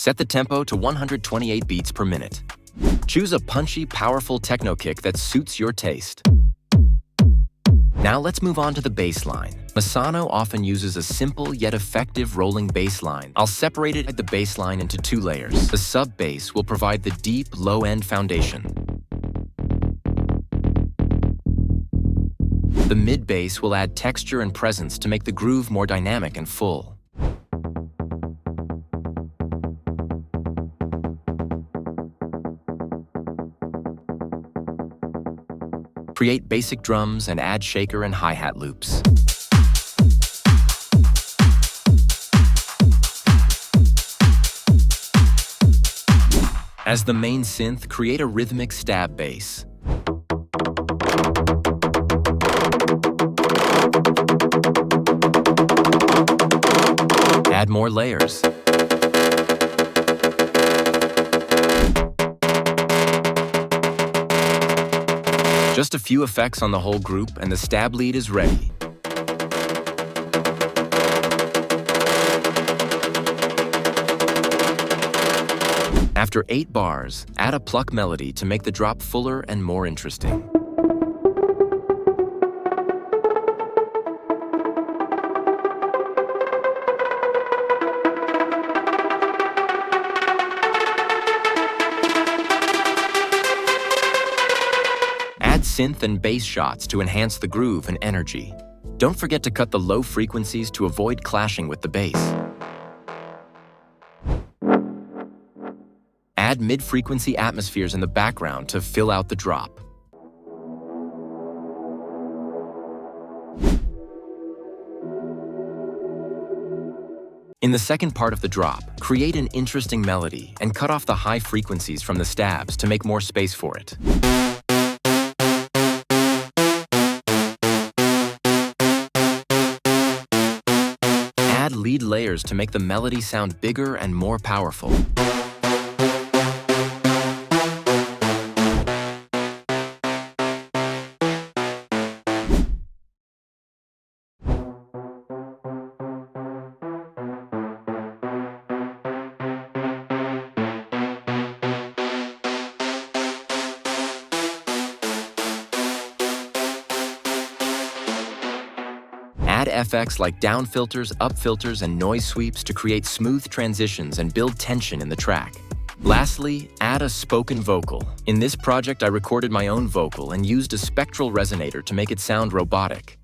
Set the tempo to 128 beats per minute. Choose a punchy, powerful techno kick that suits your taste. Now let's move on to the bass line. Massano often uses a simple yet effective rolling bass line. I'll separate the bass line into two layers. The sub-bass will provide the deep, low-end foundation. The mid-bass will add texture and presence to make the groove more dynamic and full. Create basic drums and add shaker and hi-hat loops. As the main synth, create a rhythmic stab bass. Add more layers. Just a few effects on the whole group and the stab lead is ready. After 8 bars, add a pluck melody to make the drop fuller and more interesting. Synth and bass shots to enhance the groove and energy. Don't forget to cut the low frequencies to avoid clashing with the bass. Add mid-frequency atmospheres in the background to fill out the drop. In the second part of the drop, create an interesting melody and cut off the high frequencies from the stabs to make more space for it. Add lead layers to make the melody sound bigger and more powerful. Add effects like down filters, up filters, and noise sweeps to create smooth transitions and build tension in the track. Lastly, add a spoken vocal. In this project, I recorded my own vocal and used a spectral resonator to make it sound robotic.